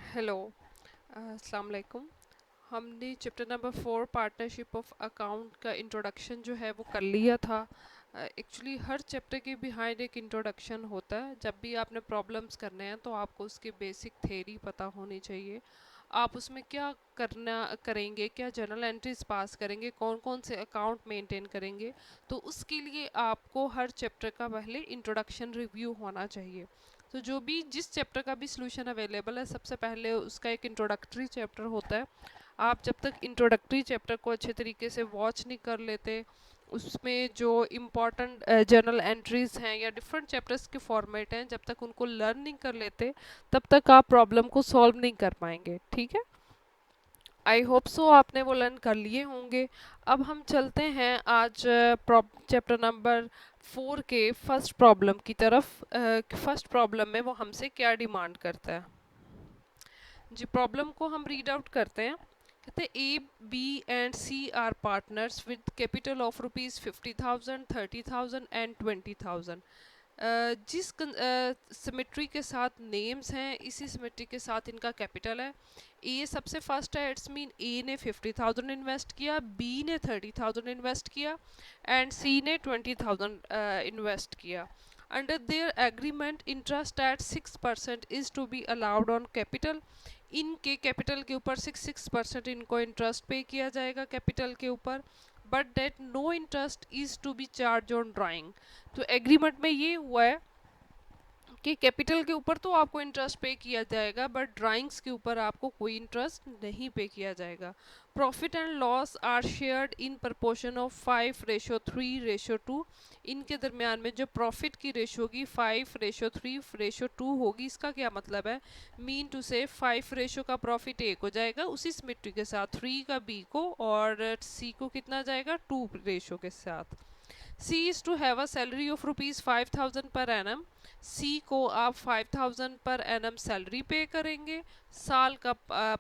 Hello, अस्सलाम वालेकुम। हमने chapter number 4 partnership of account का इंट्रोडक्शन जो है वो कर लिया था। एक्चुअली हर चैप्टर के बिहाइंड एक इंट्रोडक्शन होता है। जब भी आपने प्रॉब्लम्स करने हैं तो आपको उसकी बेसिक थ्योरी पता होनी चाहिए। आप उसमें क्या करना करेंगे, क्या जर्नल एंट्रीज पास करेंगे, कौन कौन से अकाउंट मेंटेन करेंगे, तो उसके लिए आपको हर चैप्टर का पहले इंट्रोडक्शन रिव्यू होना चाहिए। तो जो भी जिस चैप्टर का भी सॉल्यूशन अवेलेबल है, सबसे पहले उसका एक इंट्रोडक्टरी चैप्टर होता है। आप जब तक इंट्रोडक्टरी चैप्टर को अच्छे तरीके से वॉच नहीं कर लेते, उसमें जो इम्पॉर्टेंट जर्नल एंट्रीज हैं या डिफरेंट चैप्टर्स के फॉर्मेट हैं, जब तक उनको लर्न नहीं कर लेते, तब तक आप प्रॉब्लम को सॉल्व नहीं कर पाएंगे। ठीक है, आई होप सो आपने वो लर्न कर लिए होंगे। अब हम चलते हैं आज चैप्टर नंबर 4 के फर्स्ट प्रॉब्लम की तरफ। फर्स्ट प्रॉब्लम में वो हमसे क्या डिमांड करता है जी। प्रॉब्लम को हम रीड आउट करते हैं। कहते हैं A B and C are partners with capital of ₹50,000, 30,000 and 20,000। जिस सिमेट्री के साथ नेम्स हैं, इसी सिमेट्री के साथ इनका कैपिटल है। ए सबसे फर्स्ट है, इट्स मीन ए ने 50,000 इन्वेस्ट किया, बी ने 30,000 इन्वेस्ट किया एंड सी ने 20,000 इन्वेस्ट किया। Under their agreement interest at 6% is to be allowed on capital. इनके कैपिटल के ऊपर 6% इनको इंटरेस्ट पे किया जाएगा कैपिटल के ऊपर, but that no interest is to be charged on drawing. तो एग्रीमेंट में ये हुआ है कि कैपिटल के ऊपर तो आपको इंटरेस्ट पे किया जाएगा, बट ड्राइंग्स के ऊपर आपको कोई इंटरेस्ट नहीं पे किया जाएगा। Profit and loss are shared in proportion of 5:3:2। इनके दरमियान में जो प्रॉफिट की रेशो होगी 5:3:2 होगी। इसका क्या मतलब है? मीन टू से 5 रेशो का प्रॉफिट ए को जाएगा उसी सिमेट्री के साथ, 3 का बी को, और सी को कितना जाएगा 2 रेशो के साथ। C is to have a salary of ₹5,000 per annum. सी को आप 5,000 पर एनम सैलरी पे करेंगे, साल का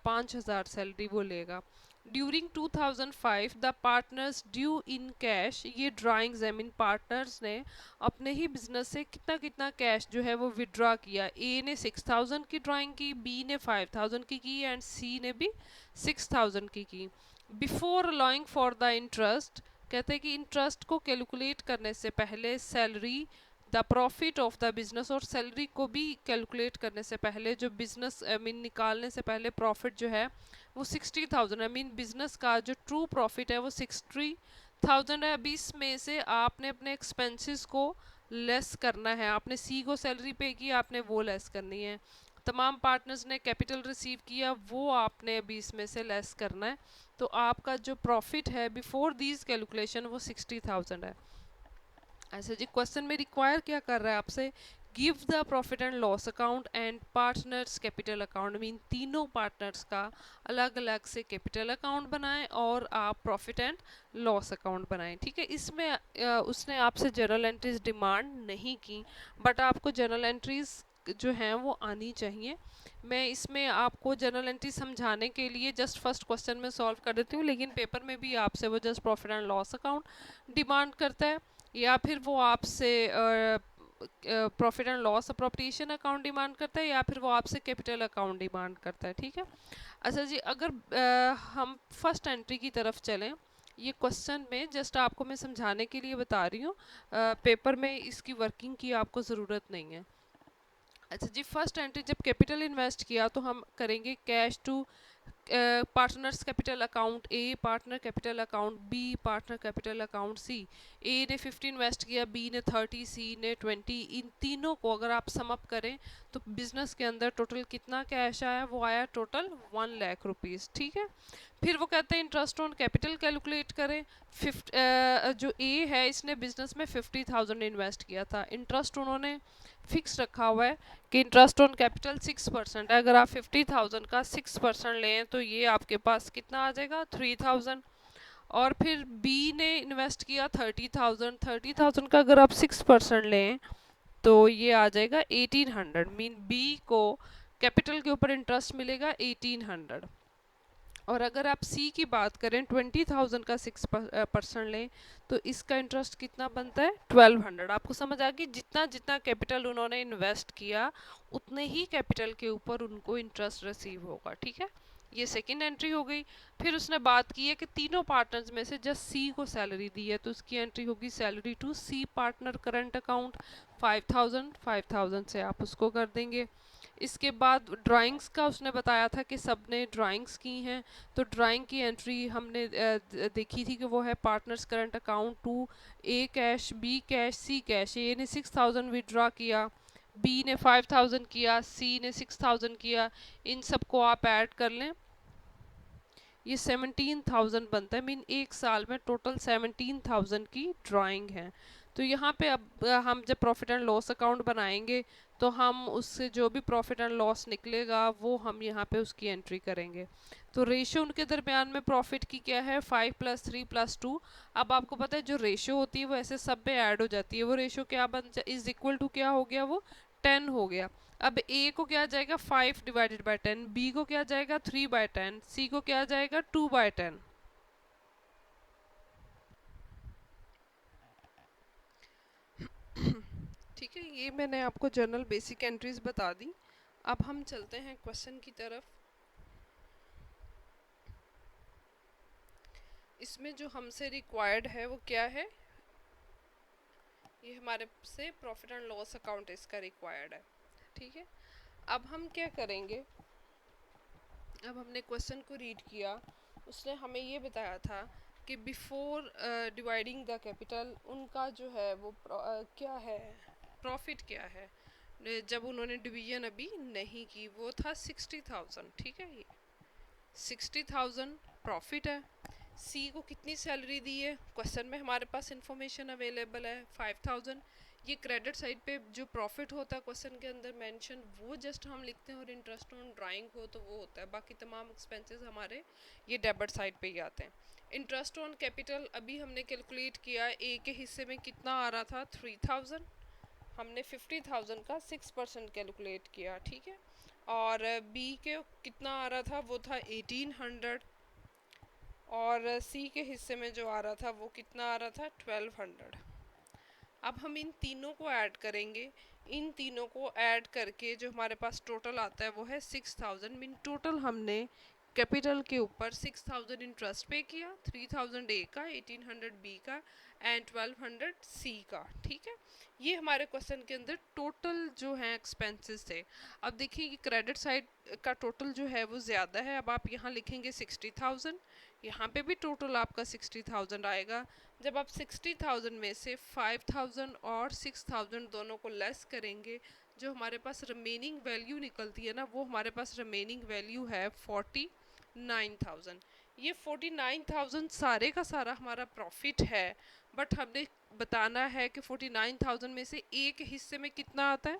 5,000 सैलरी वो लेगा। During 2005 the partners due in cash. ये ड्राइंग्स आई मीन पार्टनर्स ने अपने ही बिजनेस से कितना कितना कैश जो है वो विड्रॉ किया। ए ने 6,000 की ड्राइंग की, बी ने 5,000 की एंड सी ने भी 6,000 की। Before allowing for the interest, कहते हैं कि इंटरेस्ट को कैलकुलेट करने से पहले salary, the profit of the business, और सैलरी को भी कैलकुलेट करने से पहले जो बिजनेस आई मीन निकालने से पहले प्रॉफिट जो है वो 60,000, आई मीन बिजनेस का जो ट्रू प्रॉफिट है वो 60,000 है। अभी इसमें से आपने अपने एक्सपेंसेस को लेस करना है। आपने सी को सैलरी पे की, आपने वो लेस करनी है। तमाम पार्टनर्स ने कैपिटल रिसीव किया, वो आपने अभी इसमें से लेस करना है। तो आपका जो प्रॉफिट है बिफोर दीज कैलकुलेशन वो 60,000 है। ऐसे जी क्वेश्चन में रिक्वायर क्या कर रहा है आपसे? Give the profit and loss account and partners capital account. Mean तीनों पार्टनर्स का अलग अलग से कैपिटल अकाउंट बनाएं और आप प्रॉफिट एंड लॉस अकाउंट बनाएं। ठीक है, इसमें उसने आपसे जर्नल एंट्रीज डिमांड नहीं की, बट आपको जर्नल एंट्रीज जो हैं वो आनी चाहिए। मैं इसमें आपको जर्नल एंट्री समझाने के लिए जस्ट फर्स्ट क्वेश्चन में सॉल्व कर देती हूँ, लेकिन पेपर में भी आपसे वो just profit and loss account demand करता है, या फिर वो आपसे profit and loss appropriation account demand करता है, या फिर वो आपसे कैपिटल अकाउंट डिमांड करता है। ठीक है, अच्छा जी, अगर हम फर्स्ट एंट्री की तरफ चलें, ये क्वेश्चन में जस्ट आपको मैं समझाने के लिए बता रही हूँ, पेपर में इसकी वर्किंग की आपको ज़रूरत नहीं है। अच्छा जी, फर्स्ट एंट्री जब कैपिटल इन्वेस्ट किया तो हम करेंगे cash to partners capital account A, partner capital account B, partner capital account C. A ने 50 इन्वेस्ट किया, बी ने 30, सी ने 20। इन तीनों को अगर आप सम अप करें तो बिजनेस के अंदर टोटल कितना कैश आया? वो आया टोटल 1,00,000 रुपीज़। ठीक है, फिर वो कहते हैं इंटरेस्ट ऑन कैपिटल कैलकुलेट करें। जो ए है इसने बिजनेस में 50,000 इन्वेस्ट किया था, इंटरेस्ट उन्होंने फिक्स रखा हुआ है कि इंटरेस्ट ऑन कैपिटल 6% है। अगर आप 50,000 का 6% लें तो ये आपके पास कितना आ जाएगा? 3,000। और फिर बी ने इन्वेस्ट किया 30,000, 30,000 का अगर आप 6% लें तो ये आ जाएगा 1,800। मीन बी को कैपिटल के ऊपर इंटरेस्ट मिलेगा 1,800। और अगर आप सी की बात करें 20,000 का 6% लें तो इसका इंटरेस्ट कितना बनता है 1200। आपको समझ आ गई, जितना जितना कैपिटल उन्होंने इन्वेस्ट किया उतने ही कैपिटल के ऊपर उनको इंटरेस्ट रिसीव होगा। ठीक है, ये सेकंड एंट्री हो गई। फिर उसने बात की है कि तीनों पार्टनर्स में से जस्ट सी को सैलरी दी है तो उसकी एंट्री होगी salary to C partner current account 5,000। 5,000 से आप उसको कर देंगे। इसके बाद ड्राइंग्स का उसने बताया था कि सब ने ड्राइंग्स की हैं, तो ड्राइंग की एंट्री हमने देखी थी कि वो है partners current account to A cash, B cash, C cash. A ने 6,000 विड्रॉ किया, बी ने 5,000 किया, सी ने 6,000 किया। इन सबको आप ऐड कर लें, ये 17,000 बनता है। मीन एक साल में टोटल 17,000 की ड्राइंग है। तो यहाँ पे अब हम जब प्रॉफिट एंड लॉस अकाउंट बनाएंगे तो हम उससे जो भी प्रॉफिट एंड लॉस निकलेगा वो हम यहाँ पे उसकी एंट्री करेंगे। तो रेशो उनके दरमियान में प्रॉफिट की क्या है 5+3+2। अब आपको पता है जो रेशो होती है वो ऐसे सब में ऐड हो जाती है। वो रेशो क्या इज इक्वल टू क्या हो गया, वो 10 हो गया। अब ए को क्या आ जाएगा 5/10, बी को क्या आ जाएगा 3/10, सी को क्या आ जाएगा 2/10। ठीक है, ये मैंने आपको जनरल बेसिक एंट्रीज बता दी। अब हम चलते हैं क्वेश्चन की तरफ। इसमें जो हमसे रिक्वायर्ड है वो क्या है, ये हमारे से प्रॉफिट एंड लॉस अकाउंट इसका रिक्वायर्ड है। ठीक है, अब हम क्या करेंगे, अब हमने क्वेश्चन को रीड किया, उसने हमें ये बताया था कि बिफोर डिवाइडिंग द कैपिटल उनका जो है वो क्या है, प्रॉफिट क्या है जब उन्होंने डिवीजन अभी नहीं की, वो था 60,000। ठीक है, ये 60,000 प्रॉफिट है। सी को कितनी सैलरी दी है, क्वेश्चन में हमारे पास इंफॉर्मेशन अवेलेबल है 5,000। ये क्रेडिट साइड पे जो प्रॉफिट होता है क्वेश्चन के अंदर मेंशन, वो जस्ट हम लिखते हैं, और इंटरेस्ट ऑन ड्राइंग हो तो वो होता है। बाकी तमाम एक्सपेंसेस हमारे ये डेबिट साइड पे ही आते हैं। इंटरेस्ट ऑन कैपिटल अभी हमने कैलकुलेट किया, ए के हिस्से में कितना आ रहा था 3,000, हमने 50,000 का 6% कैलकुलेट किया। ठीक है, और बी के कितना आ रहा था, वो था 1,800, और सी के हिस्से में जो आ रहा था वो कितना आ रहा था 1,200। अब हम इन तीनों को ऐड करेंगे, इन तीनों को ऐड करके जो हमारे पास टोटल आता है वो है 6,000। मीन टोटल हमने कैपिटल के ऊपर 6,000 इंटरेस्ट पे किया, 3,000 ए का, 1,800 बी का एंड 1,200 सी का। ठीक है, ये हमारे क्वेश्चन के अंदर टोटल जो है एक्सपेंसेस थे। अब देखिए कि क्रेडिट साइड का टोटल जो है वो ज़्यादा है। अब आप यहाँ लिखेंगे 60,000, यहाँ पे भी टोटल आपका 60,000 आएगा। जब आप 60,000 में से 5,000 और 6,000 दोनों को लेस करेंगे, जो हमारे पास रिमेनिंग वैल्यू निकलती है ना, वो हमारे पास रिमेनिंग वैल्यू है 49,000। ये 49,000 सारे का सारा हमारा प्रॉफिट है, बट हमने बताना है कि 49,000 में से ए के हिस्से में कितना आता है,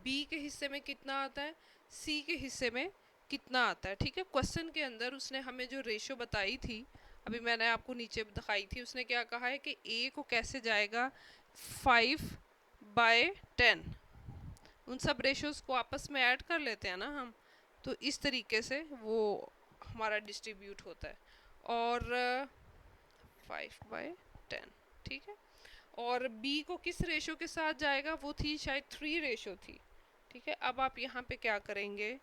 बी के हिस्से में कितना आता है, सी के हिस्से में कितना आता है। ठीक है, क्वेश्चन के अंदर उसने हमें जो रेशो बताई थी, अभी मैंने आपको नीचे दिखाई थी, उसने क्या कहा है कि ए को कैसे जाएगा 5/10। उन सब रेशोज़ को आपस में ऐड कर लेते हैं ना हम, तो इस तरीके से वो हमारा डिस्ट्रीब्यूट होता है। और 5/10। ठीक है, और बी को किस रेशो के साथ जाएगा, वो थी शायद 3 रेशो थी। ठीक है, अब आप यहाँ पे क्या करेंगे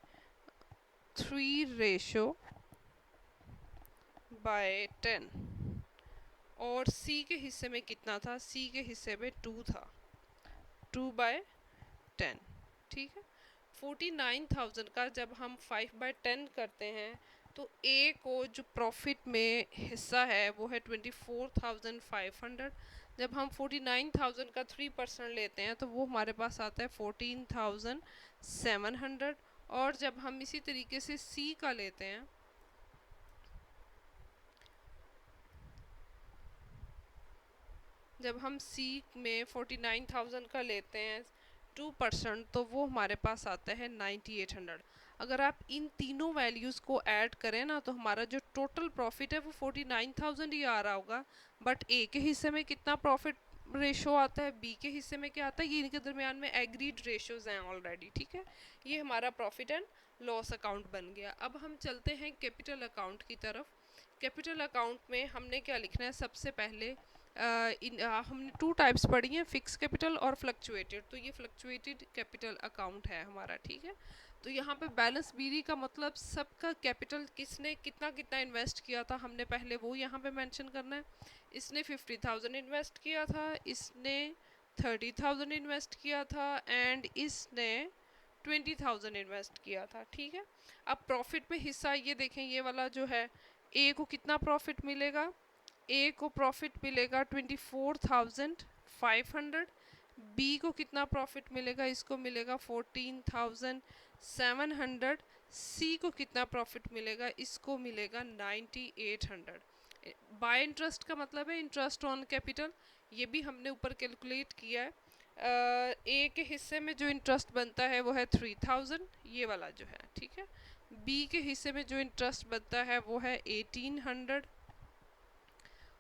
3/10। और सी के हिस्से में कितना था, सी के हिस्से में 2 था, 2/10। ठीक है, 49,000 का जब हम 5/10 करते हैं तो ए को जो प्रॉफिट में हिस्सा है वो है 24,500। जब हम 49,000 का 3% लेते हैं तो वो हमारे पास आता है 14,700। और जब हम इसी तरीके से सी का लेते हैं, जब हम सी में 49,000 का लेते हैं 2%, तो वो हमारे पास आता है 9,800। अगर आप इन तीनों वैल्यूज़ को ऐड करें ना तो हमारा जो टोटल प्रॉफिट है वो 49,000 ही आ रहा होगा, बट ए के हिस्से में कितना प्रॉफिट रेशो आता है, बी के हिस्से में क्या आता है, ये इनके दरमियान में एग्रीड रेशोज हैं ऑलरेडी, ठीक है। ये हमारा प्रॉफिट एंड लॉस अकाउंट बन गया। अब हम चलते हैं कैपिटल अकाउंट की तरफ। कैपिटल अकाउंट में हमने क्या लिखना है, सबसे पहले हमने टू टाइप्स पढ़ी हैं, फिक्स कैपिटल और फ्लक्चुएटेड। तो ये फ्लक्चुएटेड कैपिटल अकाउंट है हमारा, ठीक है। तो यहाँ पे बैलेंस बीरी का मतलब सबका कैपिटल किसने कितना कितना इन्वेस्ट किया था, हमने पहले वो यहाँ पे मेंशन करना है। इसने 50,000 इन्वेस्ट किया था, इसने 30,000 इन्वेस्ट किया था एंड इसने 20,000 इन्वेस्ट किया था, ठीक है। अब प्रॉफिट में हिस्सा ये देखें, ये वाला जो है, ए को कितना प्रॉफिट मिलेगा, ए को प्रॉफिट मिलेगा 24,500। बी को कितना प्रॉफिट मिलेगा, इसको मिलेगा 14,700। सी को कितना प्रॉफिट मिलेगा, इसको मिलेगा 9,800। बाय इंटरेस्ट का मतलब है इंटरेस्ट ऑन कैपिटल, ये भी हमने ऊपर कैलकुलेट किया है। ए के हिस्से में जो इंटरेस्ट बनता है वो है 3,000, ये वाला जो है, ठीक है। बी के हिस्से में जो इंटरेस्ट बनता है वो है 1,800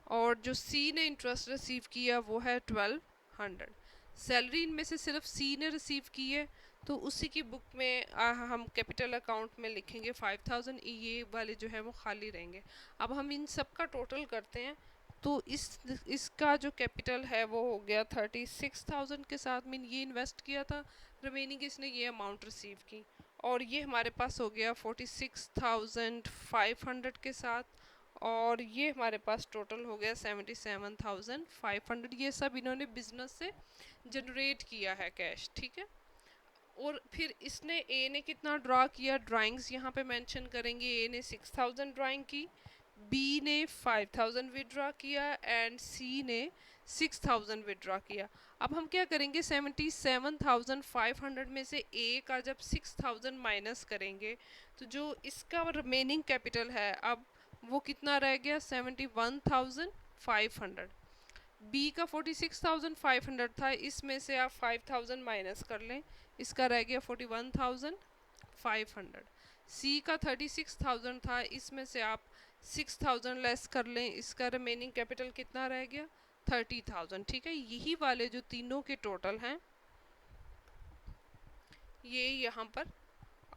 और जो सी ने इंटरेस्ट रिसीव किया वो है 1,200। सैलरी इनमें से सिर्फ सी ने रिसीव की है, तो उसी की बुक में हम कैपिटल अकाउंट में लिखेंगे 5,000, ये वाले जो है वो खाली रहेंगे। अब हम इन सब का टोटल करते हैं, तो इसका जो कैपिटल है वो हो गया 36,000 के साथ, मीन ये इन्वेस्ट किया था, रिमेनिंग इसने ये अमाउंट रिसीव की, और ये हमारे पास हो गया 46,500 के साथ, और ये हमारे पास टोटल हो गया 77,500। ये सब इन्होंने बिजनेस से जनरेट किया है कैश, ठीक है। और फिर इसने ए ने कितना ड्रा किया, ड्राइंग्स यहाँ पे मेंशन करेंगे। ए ने 6,000 ड्राइंग की, बी ने 5,000 विड्रॉ किया एंड सी ने 6,000 विड्रॉ किया। अब हम क्या करेंगे, 77,500 में से ए का जब 6,000 माइनस करेंगे, तो जो इसका रिमेनिंग कैपिटल है अब वो कितना रह गया, 71,500। बी का 46,500 था, इसमें से आप 5,000 माइनस कर लें, इसका रह गया 41,500। सी का 36,000 था, इसमें से आप 6,000 लेस कर लें, इसका रिमेनिंग कैपिटल कितना रह गया, 30,000, ठीक है। यही वाले जो तीनों के टोटल हैं ये यहाँ पर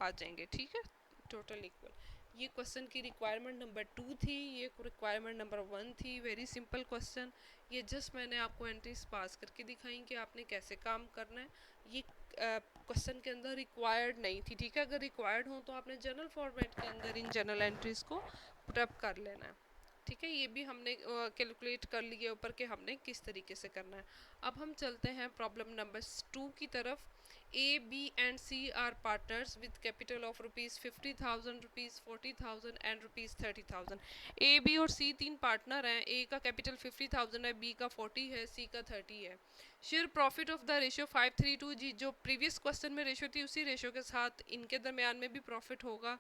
आ जाएंगे, ठीक है, टोटल इक्वल। ये क्वेश्चन की रिक्वायरमेंट नंबर 2 थी, ये रिक्वायरमेंट नंबर 1 थी। वेरी सिंपल क्वेश्चन, ये जस्ट मैंने आपको एंट्रीज पास करके दिखाई कि आपने कैसे काम करना है। ये क्वेश्चन के अंदर रिक्वायर्ड नहीं थी, ठीक है। अगर रिक्वायर्ड हो तो आपने जनरल फॉर्मेट के अंदर इन जनरल एंट्रीज को पुटअप कर लेना है, ठीक है। ये भी हमने कैलकुलेट कर लिया ऊपर के हमने किस तरीके से करना है। अब हम चलते हैं प्रॉब्लम नंबर 2 की तरफ। A, B and C are partners with capital of rupees 50,000, rupees 40,000 and rupees 30,000। A, B और C तीन पार्टनर हैं। A का कैपिटल 50,000 है, B का 40 है, C का 30 है। Share profit of the ratio 5:3 जी, जो प्रीवियस क्वेश्चन में रेशियो थी उसी रेशियो के साथ इनके दरमियान में भी प्रॉफिट होगा।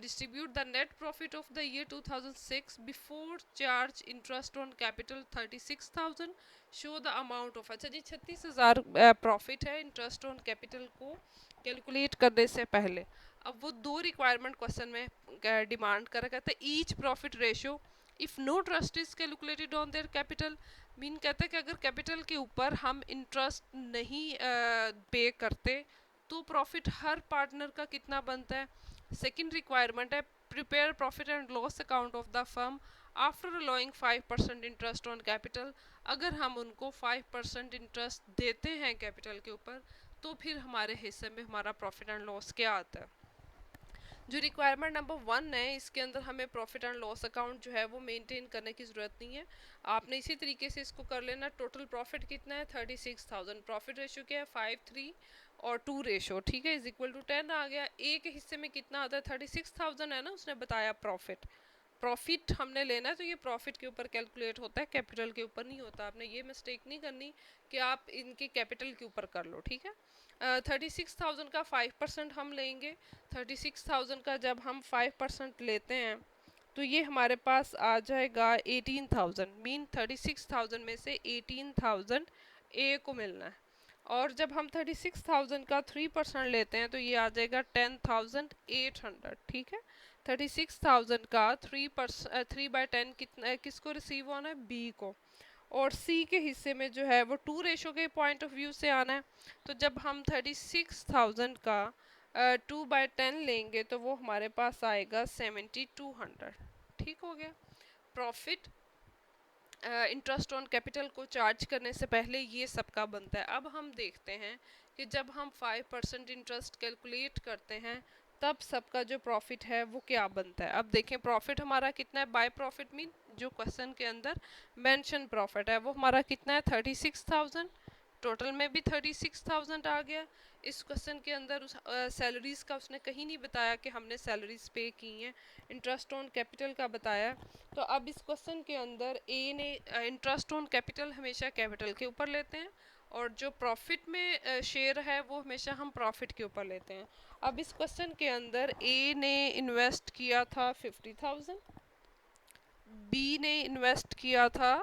Distribute the net profit of the year 2006 before charge interest on capital 36,000। Show the amount of, अच्छा जी 36,000 प्रॉफिट है इंटरेस्ट ऑन कैपिटल को कैलकुलेट करने से पहले। अब वो दो रिक्वायरमेंट क्वेश्चन में डिमांड कर रखा था, each profit ratio if no trust is calculated on their capital. Mean कहता है कि अगर कैपिटल के ऊपर हम इंटरेस्ट नहीं पे करते तो प्रॉफिट हर पार्टनर का कितना बनता है। सेकंड रिक्वायरमेंट है, prepare profit and loss account of the firm after allowing 5% interest on capital. अगर हम उनको 5% इंटरेस्ट देते हैं कैपिटल के ऊपर तो फिर हमारे हिस्से में हमारा प्रॉफिट एंड लॉस क्या आता है। जो रिक्वायरमेंट नंबर 1 है इसके अंदर हमें प्रॉफिट एंड लॉस अकाउंट जो है वो मेंटेन करने की ज़रूरत नहीं है, आपने इसी तरीके से इसको कर लेना। टोटल प्रॉफिट कितना है 36,000, प्रॉफिट रेशियो क्या है 5:3 और 2 रेशो, ठीक है, इज इक्वल टू 10 आ गया। ए के हिस्से में कितना आता है 36,000 है ना, उसने बताया प्रॉफिट। प्रॉफिट हमने लेना है तो ये प्रॉफिट के ऊपर कैलकुलेट होता है, कैपिटल के ऊपर नहीं होता। आपने ये मिस्टेक नहीं करनी कि आप इनके कैपिटल के ऊपर कर लो, ठीक है। 36,000 का 5% हम लेंगे। 36,000 का जब हम 5% लेते हैं तो ये हमारे पास आ जाएगा 18,000। मीन 36,000 में से 18,000 ए को मिलना है, और जब हम 36,000 का 3% लेते हैं तो ये आ जाएगा 10,800, ठीक है। 36,000 का 3/10 कितना किसको रिसीव होना है, बी को, और सी के हिस्से में जो है वो 2 रेशो के पॉइंट ऑफ व्यू से आना है। तो जब हम 36,000 का 2/10 लेंगे तो वो हमारे पास आएगा 7200। ठीक हो गया। प्रॉफिट इंटरेस्ट ऑन कैपिटल को चार्ज करने से पहले ये सबका बनता है। अब हम देखते हैं कि जब हम 5% इंटरेस्ट कैलकुलेट करते हैं तब सबका जो प्रॉफिट है वो क्या बनता है। अब देखें प्रॉफिट हमारा कितना है। बाय प्रॉफिट मीन जो क्वेश्चन के अंदर मेंशन प्रॉफिट है वो हमारा कितना है 36,000। टोटल में भी 36,000 आ गया। इस क्वेश्चन के अंदर उस सैलरीज का उसने कहीं नहीं बताया कि हमने सैलरीज पे की हैं। इंटरेस्ट ऑन कैपिटल का बताया। तो अब इस क्वेश्चन के अंदर ए ने इंटरेस्ट ऑन कैपिटल हमेशा कैपिटल के ऊपर लेते हैं और जो प्रॉफिट में शेयर है वो हमेशा हम प्रॉफिट के ऊपर लेते हैं। अब इस क्वेश्चन के अंदर ए ने इन्वेस्ट किया था 50,000, बी ने इन्वेस्ट किया था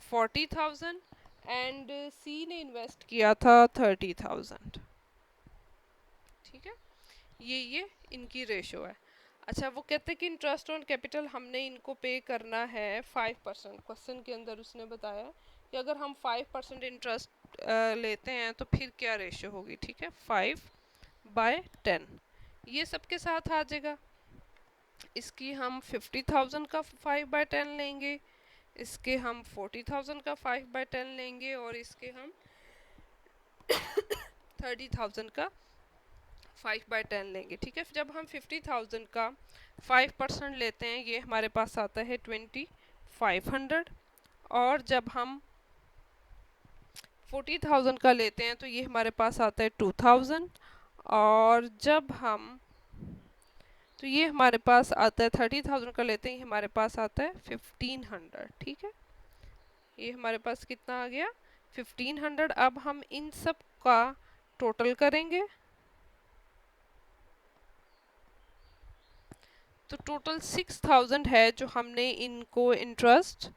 40,000 एंड सी ने इन्वेस्ट किया था 30,000। ठीक है, ये इनकी रेशो है। अच्छा, वो कहते हैं कि इंटरेस्ट ऑन कैपिटल हमने इनको पे करना है 5%। क्वेश्चन के अंदर उसने बताया कि अगर हम 5% इंटरेस्ट लेते हैं तो फिर क्या रेशो होगी। ठीक है, 5/10 ये सबके साथ आ जाएगा। इसकी हम 50,000 का 5/10 लेंगे, इसके हम 40,000 का 5/10 लेंगे और इसके हम 30,000 का 5/10 लेंगे। ठीक है, जब हम 50,000 का 5% लेते हैं ये हमारे पास आता है 2500 और जब हम 40,000 का लेते हैं तो ये हमारे पास आता है 2000 और जब हम तो ये हमारे पास आता है 30,000 का लेते हैं ये हमारे पास आता है 1500। ठीक है, ये हमारे पास कितना आ गया 1500। अब हम इन सब का टोटल करेंगे तो टोटल 6,000 है जो हमने इनको इंटरेस्ट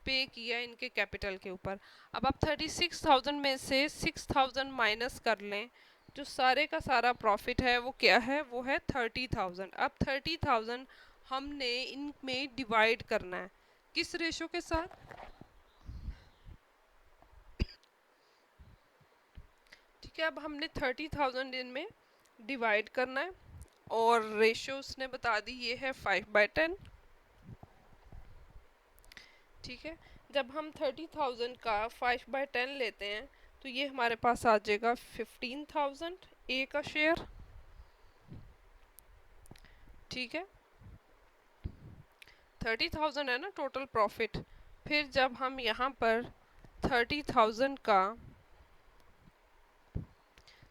पे किया इनके कैपिटल के ऊपर। अब आप 36,000 में से 6,000 माइनस कर लें, जो सारे का सारा प्रॉफिट है वो क्या है, वो है 30,000। अब 30,000 हमने इनमें डिवाइड करना है किस रेशो के साथ। ठीक है, अब हमने 30,000 इनमें डिवाइड करना है और रेशो उसने बता दी ये है 5/10। ठीक है, जब हम 30,000 का 5/10 लेते हैं तो ये हमारे पास आ जाएगा 15,000 ए का शेयर। ठीक है, 30,000 है ना टोटल प्रॉफिट। फिर जब हम यहाँ पर 30,000 का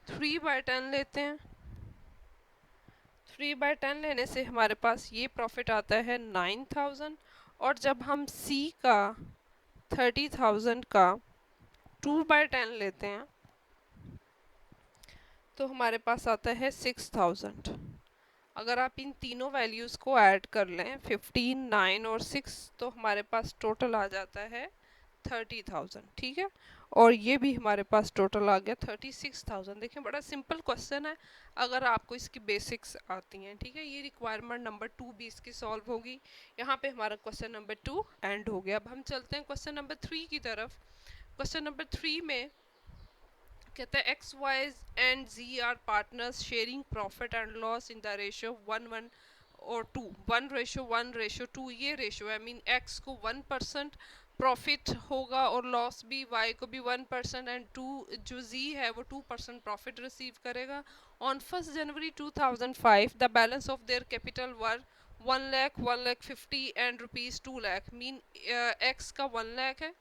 3/10 लेते हैं, 3/10 लेने से हमारे पास ये प्रॉफिट आता है 9,000 और जब हम सी का 30,000 का 2/10 लेते हैं तो हमारे पास आता है 6,000। अगर आप इन तीनों वैल्यूज़ को ऐड कर लें 15, 9 और 6 तो हमारे पास टोटल आ जाता है 30,000। ठीक है, और ये भी हमारे पास टोटल आ गया 36,000। देखिए बड़ा सिंपल क्वेश्चन है अगर आपको इसकी बेसिक्स आती हैं। ठीक है, ये रिक्वायरमेंट नंबर 2 भी इसकी सॉल्व होगी। यहाँ पे हमारा क्वेश्चन नंबर 2 एंड हो गया। अब हम चलते हैं क्वेश्चन नंबर 3 की तरफ। क्वेश्चन नंबर 3 में कहते हैं X Y and Z are partners sharing profit and loss in the ratio 1:1 और 2, 1:1:2 ये रेशियो है। मीन एक्स को 1% प्रॉफिट होगा और लॉस भी, वाई को भी 1% एंड 2 जो जी है वो 2% प्रॉफिट रिसीव करेगा। On 1 January 2005 the balance of their capital were 1 lakh, 1,50,000 and rupees 2 lakh. Mean x का 1 लाख है,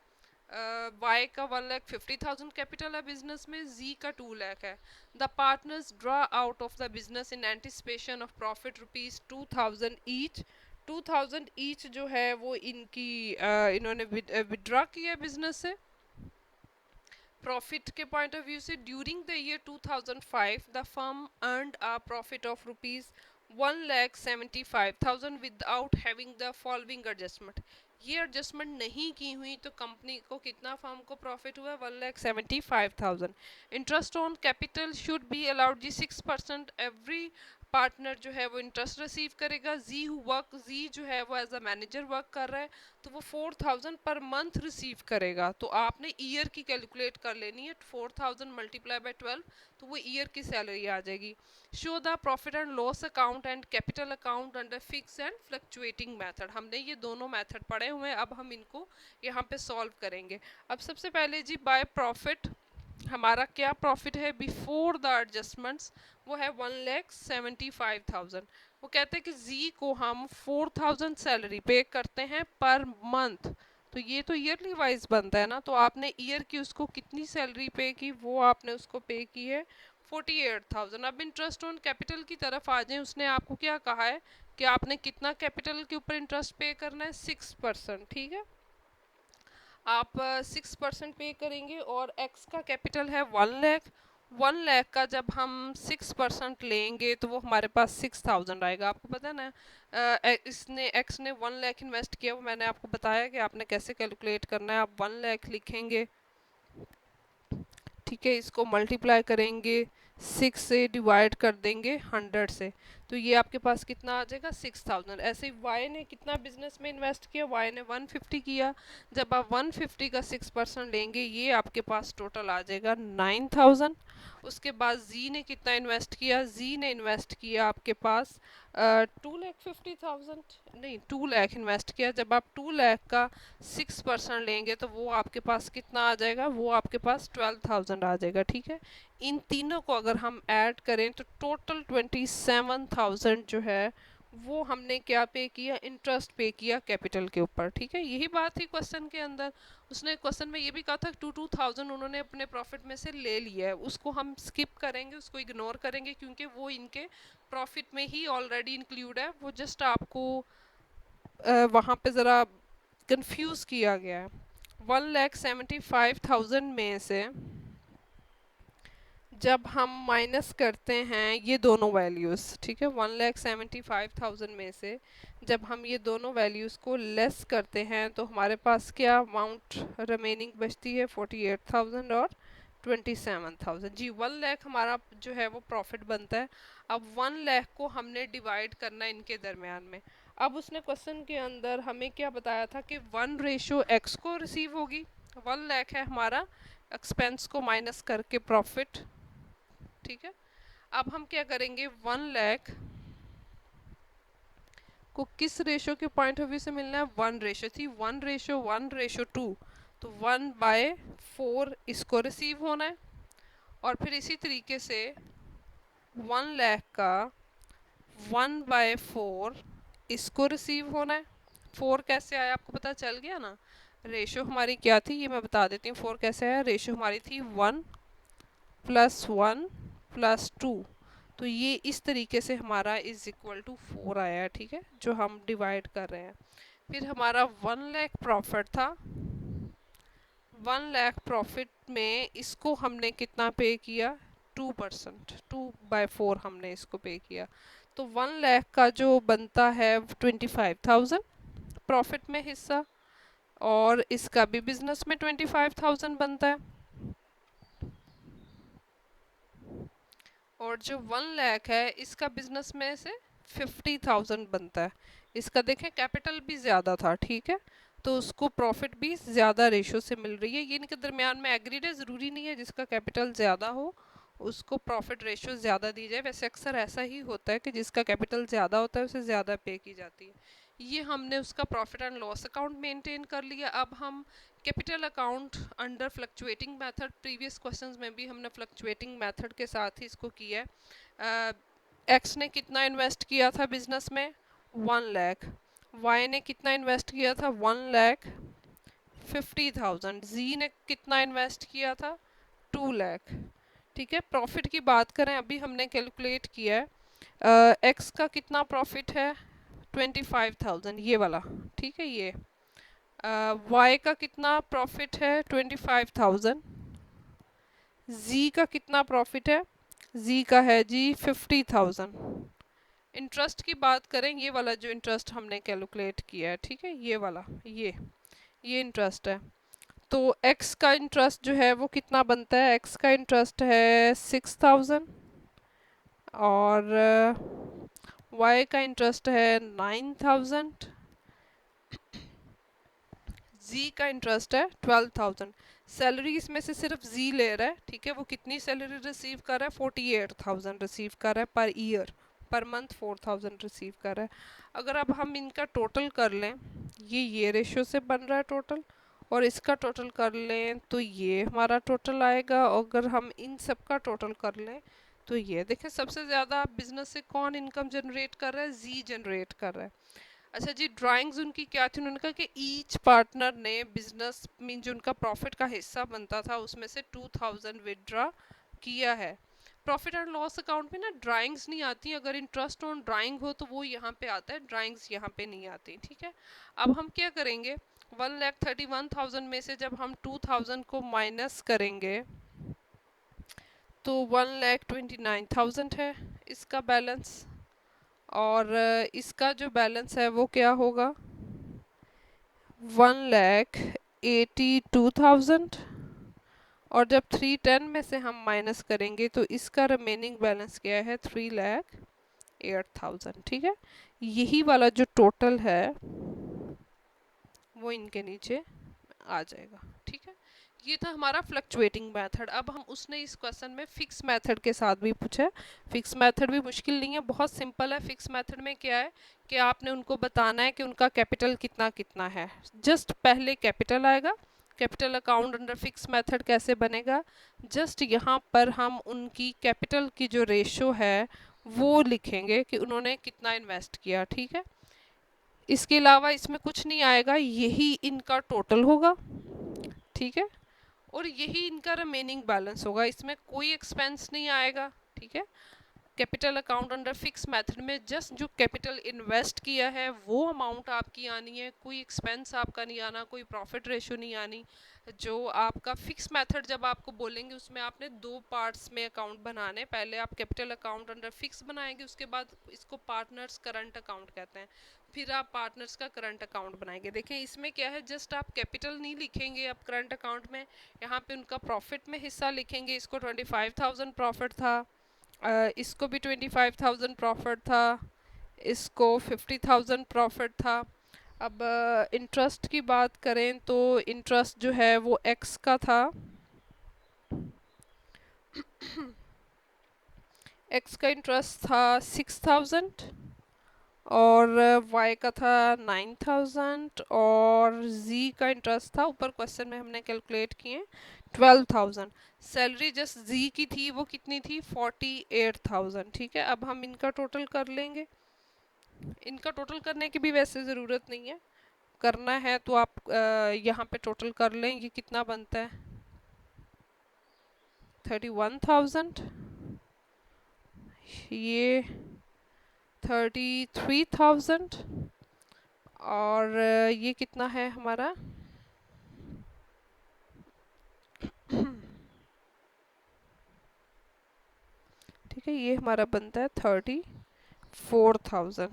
वाई का 1,50,000 कैपिटल है बिजनेस में, जी का 2 लाख है। The partners draw out of the business in anticipation of profit rupees 2,000 each. 2,000 each जो है वो इनकी इन्होंने विड्रॉ किया है बिजनेस से प्रॉफिट के पॉइंट ऑफ व्यू से। During the year 2005 the firm earned a profit of rupees 1,75,000 without having the following adjustment. ये एडजस्टमेंट नहीं की हुई तो कंपनी को कितना, फर्म को प्रॉफिट हुआ 1,75,000। Interest on capital should be allowed Z 6% every partner जो है वो इंटरेस्ट रिसीव करेगा। जी जो है वो एज अ मैनेजर वर्क कर रहा है, तो वो 4000 पर मंथ रिसीव करेगा। तो आपने ईयर की कैलकुलेट कर लेनी है, 4000 मल्टीप्लाई बाय 12, तो वो ईयर की सैलरी आ जाएगी। Show the profit and loss account and capital account under fix and fluctuating method. हमने ये दोनों मेथड पढ़े हुए हैं, अब हम इनको यहाँ पे सॉल्व करेंगे। अब सबसे पहले जी बाय प्रॉफिट, हमारा क्या प्रॉफिट है बिफोर द एडजस्टमेंट्स, वो है 1,75,000। वो कहते हैं कि जी को हम 4,000 सैलरी पे करते हैं पर मंथ, तो ये तो ईयरली वाइज बनता है ना, तो आपने ईयर की उसको कितनी सैलरी पे की, वो आपने उसको पे की है 48,000। अब इंटरेस्ट ऑन कैपिटल की तरफ आ जाए, उसने आपको क्या कहा है कि आपने कितना कैपिटल के ऊपर इंटरेस्ट पे करना है, 6%। ठीक है, आप 6% पे करेंगे और एक्स का कैपिटल है 1 लाख। 1 लाख का जब हम 6% लेंगे तो वो हमारे पास 6,000 आएगा। आपको पता है ना, इसने एक्स ने 1 लाख इन्वेस्ट किया, वो मैंने आपको बताया कि आपने कैसे कैलकुलेट करना है। आप 1 लाख लिखेंगे, ठीक है, इसको मल्टीप्लाई करेंगे 6 से, डिवाइड कर देंगे 100 से, तो ये आपके पास कितना आ जाएगा 6,000। ऐसे ही वाई ने कितना बिजनेस में इन्वेस्ट किया, वाई ने 150 किया। जब आप 150 का 6% लेंगे, ये आपके पास टोटल आ जाएगा 9,000। उसके बाद जी ने कितना इन्वेस्ट किया, जी ने इन्वेस्ट किया आपके पास 2,50,000, नहीं 2 लाख इन्वेस्ट किया। जब आप 2 लाख का 6% लेंगे तो वो आपके पास कितना आ जाएगा, वो आपके पास 12,000 आ जाएगा। ठीक है, इन तीनों को अगर हम ऐड करें तो टोटल 27,000 जो है वो हमने क्या पे किया, इंटरेस्ट पे किया कैपिटल के ऊपर। ठीक है, यही बात थी क्वेश्चन के अंदर। उसने क्वेश्चन में ये भी कहा था 2,000 उन्होंने अपने प्रॉफिट में से ले लिया है, उसको हम स्किप करेंगे, उसको इग्नोर करेंगे, क्योंकि वो इनके प्रॉफिट में ही ऑलरेडी इंक्लूड है। वो जस्ट आपको वहाँ पे ज़रा कंफ्यूज किया गया है। 1,75,000 में से जब हम माइनस करते हैं ये दोनों वैल्यूज़, ठीक है, 1,75,000 में से जब हम ये दोनों वैल्यूज़ को लेस करते हैं तो हमारे पास क्या अमाउंट रिमेनिंग बचती है, 48,000 और 27,000। जी 1 लाख हमारा जो है वो प्रॉफिट बनता है। अब 1 लाख को हमने डिवाइड करना है इनके दरमियान में। अब उसने क्वेश्चन के अंदर हमें क्या बताया था कि 1:x को रिसीव होगी। 1 लाख है हमारा, एक्सपेंस को माइनस करके प्रॉफिट। ठीक है, अब हम क्या करेंगे, 1 लाख को किस रेशो के पॉइंट ऑफ व्यू से मिलना है, 1:3, 1:1:2, तो 1/4 इसको रिसीव होना है। और फिर इसी तरीके से 1 लाख का 1/4 इसको रिसीव होना है। 4 कैसे आया आपको पता चल गया ना, रेशो हमारी क्या थी ये मैं बता देती हूँ। 4 कैसे आया, रेशो हमारी थी 1 + 1 + 2, तो ये इस तरीके से हमारा इज इक्वल टू 4 आया है। ठीक है, जो हम डिवाइड कर रहे हैं। फिर हमारा 1 लाख प्रॉफिट था, 1 लाख प्रॉफिट में इसको हमने कितना पे किया, 2%, 2/4 हमने इसको पे किया। तो 1 लाख का जो बनता है 25,000 प्रॉफिट में हिस्सा, और इसका भी बिजनेस में 25,000 बनता है। और जो 1 लाख है इसका बिजनेस में से 50,000 बनता है। इसका देखें कैपिटल भी ज़्यादा था, ठीक है, तो उसको प्रॉफिट भी ज़्यादा रेशो से मिल रही है। ये इनके दरमियान में एग्रीड है, ज़रूरी नहीं है जिसका कैपिटल ज़्यादा हो उसको प्रॉफिट रेशो ज़्यादा दी जाए। वैसे अक्सर ऐसा ही होता है कि जिसका कैपिटल ज़्यादा होता है उसे ज़्यादा पे की जाती है। ये हमने उसका profit and loss account maintain कर लिया। अब हम capital account under fluctuating method, previous questions में भी हमने फ्लक्चुएटिंग मेथड के साथ ही इसको किया है। एक्स ने कितना इन्वेस्ट किया था बिजनेस में, 1 लाख। वाई ने कितना इन्वेस्ट किया था, 1,50,000। जी ने कितना इन्वेस्ट किया था, 2 लाख। ठीक है, प्रॉफिट की बात करें अभी हमने कैलकुलेट किया है, एक्स का कितना प्रॉफिट है, 25,000 ये वाला। ठीक है, ये वाई का कितना प्रॉफिट है, 25,000। जी का कितना प्रॉफिट है, जी का है जी 50,000। इंटरेस्ट की बात करें, ये वाला जो इंटरेस्ट हमने कैलकुलेट किया है, ठीक है, ये वाला, ये इंटरेस्ट है। तो एक्स का इंटरेस्ट जो है वो कितना बनता है, एक्स का इंटरेस्ट है 6,000। और वाई का इंटरेस्ट है 9,000, जी का इंटरेस्ट है 12,000। सैलरी इसमें से सिर्फ जी ले रहा है, ठीक है। वो कितनी सैलरी रिसीव कर रहा है? 48,000 रिसीव कर रहा है per year. Per month 4,000 receive कर रहा है। अगर अब हम इनका टोटल कर लें, ये रेशो से बन रहा है टोटल, और इसका टोटल कर लें तो ये हमारा टोटल आएगा। अगर हम इन सब का टोटल कर लें तो ये देखें, सबसे ज़्यादा बिजनेस से कौन इनकम जनरेट कर रहा है? जी जनरेट कर रहा है। अच्छा जी, ड्राइंग्स उनकी क्या थी? उन्होंने कहा कि ईच पार्टनर ने बिजनेस मीन जो उनका प्रॉफिट का हिस्सा बनता था उसमें से 2,000 विदड्रॉ किया है। प्रॉफिट एंड लॉस अकाउंट में ना ड्राइंग्स नहीं आती। अगर इंटरेस्ट ऑन ड्राइंग हो तो वो यहाँ पे आता है, ड्राइंग्स यहाँ पे नहीं आती, ठीक है। अब हम क्या करेंगे, 1,31,000 में से जब हम 2,000 को माइनस करेंगे तो 1,29,000 है इसका बैलेंस। और इसका जो बैलेंस है वो क्या होगा? 1,82,000। और जब 310 में से हम माइनस करेंगे तो इसका रिमेनिंग बैलेंस क्या है? 3,08,000, ठीक है। यही वाला जो टोटल है वो इनके नीचे आ जाएगा, ठीक है। ये था हमारा फ्लक्चुएटिंग मेथड। अब हम उसने इस क्वेश्चन में फिक्स मेथड के साथ भी पूछा है। फिक्स मेथड भी मुश्किल नहीं है, बहुत सिंपल है। फिक्स मेथड में क्या है कि आपने उनको बताना है कि उनका कैपिटल कितना कितना है। जस्ट पहले कैपिटल आएगा। Capital account under fix method कैसे बनेगा? जस्ट यहाँ पर हम उनकी कैपिटल की जो रेशो है वो लिखेंगे कि उन्होंने कितना इन्वेस्ट किया, ठीक है। इसके अलावा इसमें कुछ नहीं आएगा, यही इनका टोटल होगा, ठीक है। और यही इनका रिमेनिंग बैलेंस होगा, इसमें कोई एक्सपेंस नहीं आएगा, ठीक है। Capital account under fix method में जस्ट जो कैपिटल इन्वेस्ट किया है वो अमाउंट आपकी आनी है, कोई एक्सपेंस आपका नहीं आना, कोई प्रॉफिट रेशो नहीं आनी। जो आपका फिक्स मेथड जब आपको बोलेंगे उसमें आपने दो पार्ट्स में अकाउंट बनाने। पहले आप कैपिटल अकाउंट अंडर फिक्स बनाएंगे, उसके बाद इसको पार्टनर्स करंट अकाउंट कहते हैं, फिर आप पार्टनर्स का करंट अकाउंट बनाएंगे। देखें इसमें क्या है, जस्ट आप कैपिटल नहीं लिखेंगे अब करंट अकाउंट में, यहाँ पे उनका प्रॉफिट में हिस्सा लिखेंगे। इसको 25,000 प्रॉफिट था, इसको भी 25,000 प्रॉफिट था, इसको 50,000 प्रॉफिट था। अब इंटरेस्ट की बात करें तो इंटरेस्ट जो है वो एक्स का था, एक्स का इंटरेस्ट था 6,000, और वाई का था 9,000, और जी का इंटरेस्ट था, ऊपर क्वेश्चन में हमने कैलकुलेट किए 12,000। सैलरी जस्ट जी की थी वो कितनी थी? 48,000, ठीक है। अब हम इनका टोटल कर लेंगे। इनका टोटल करने की भी वैसे ज़रूरत नहीं है, करना है तो आप यहाँ पे टोटल कर लें। ये कितना बनता है? 31,000, ये 33,000, और ये कितना है हमारा? ठीक है, ये हमारा बनता है 34,000।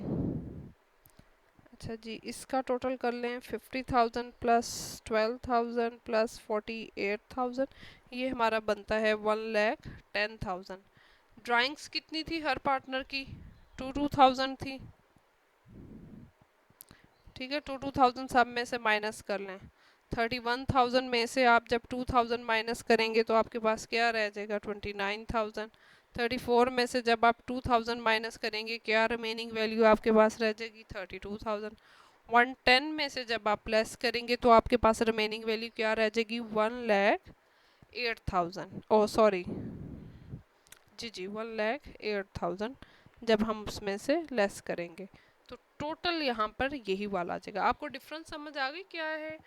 अच्छा जी, इसका टोटल कर लें 50,000 प्लस 12,000 प्लस 48,000, ये हमारा बनता है 1,10,000। ड्राइंग्स कितनी थी हर पार्टनर की? 2,000 थी, ठीक है। 2,000 सब में से माइनस कर लें। 31,000 में से आप जब 2,000 माइनस करेंगे तो आपके पास क्या रह जाएगा? 29,000। 34 में से जब आप 2,000 माइनस करेंगे क्या रिमेनिंग वैल्यू आपके पास रह जाएगी? 32,000। 110 में से जब आप लेस करेंगे तो आपके पास रिमेनिंग वैल्यू क्या रह जाएगी? 1,08,000। ओ सॉरी, जी 1,08,000 जब हम उसमें से लेस करेंगे तो टोटल यहाँ पर यही वाला आ जाएगा। आपको डिफरेंस समझ आ गई क्या है?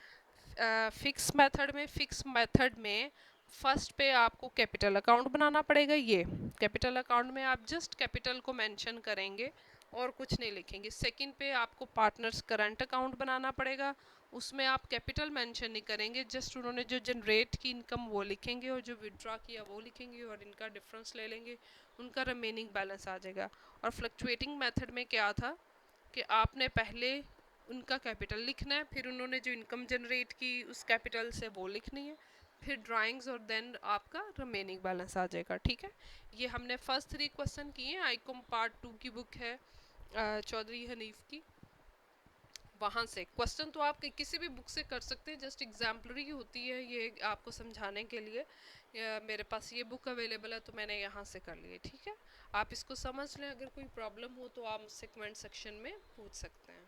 फिक्स मेथड में, फिक्स मेथड में फर्स्ट पे आपको कैपिटल अकाउंट बनाना पड़ेगा। ये कैपिटल अकाउंट में आप जस्ट कैपिटल को मेंशन करेंगे और कुछ नहीं लिखेंगे। सेकंड पे आपको पार्टनर्स करंट अकाउंट बनाना पड़ेगा, उसमें आप कैपिटल मेंशन नहीं करेंगे, जस्ट उन्होंने जो जनरेट की इनकम वो लिखेंगे और जो विड्रॉ किया वो लिखेंगे और इनका डिफरेंस ले लेंगे, उनका रिमेनिंग बैलेंस आ जाएगा। और फ्लक्चुएटिंग मेथड में क्या था कि आपने पहले उनका कैपिटल लिखना है, फिर उन्होंने जो इनकम जनरेट की उस कैपिटल से वो लिखनी है, फिर ड्राइंग्स, और देन आपका रिमेनिंग बैलेंस आ जाएगा, ठीक है। ये हमने फर्स्ट 3 क्वेश्चन किए हैं। आईकॉम पार्ट 2 की बुक है, चौधरी हनीफ की। वहाँ से क्वेश्चन तो आप किसी भी बुक से कर सकते हैं, जस्ट एग्जाम्पलरी होती है ये आपको समझाने के लिए। मेरे पास ये बुक अवेलेबल है तो मैंने यहाँ से कर लिए, ठीक है। आप इसको समझ लें, अगर कोई प्रॉब्लम हो तो आप मुझसे कमेंट सेक्शन में पूछ सकते हैं।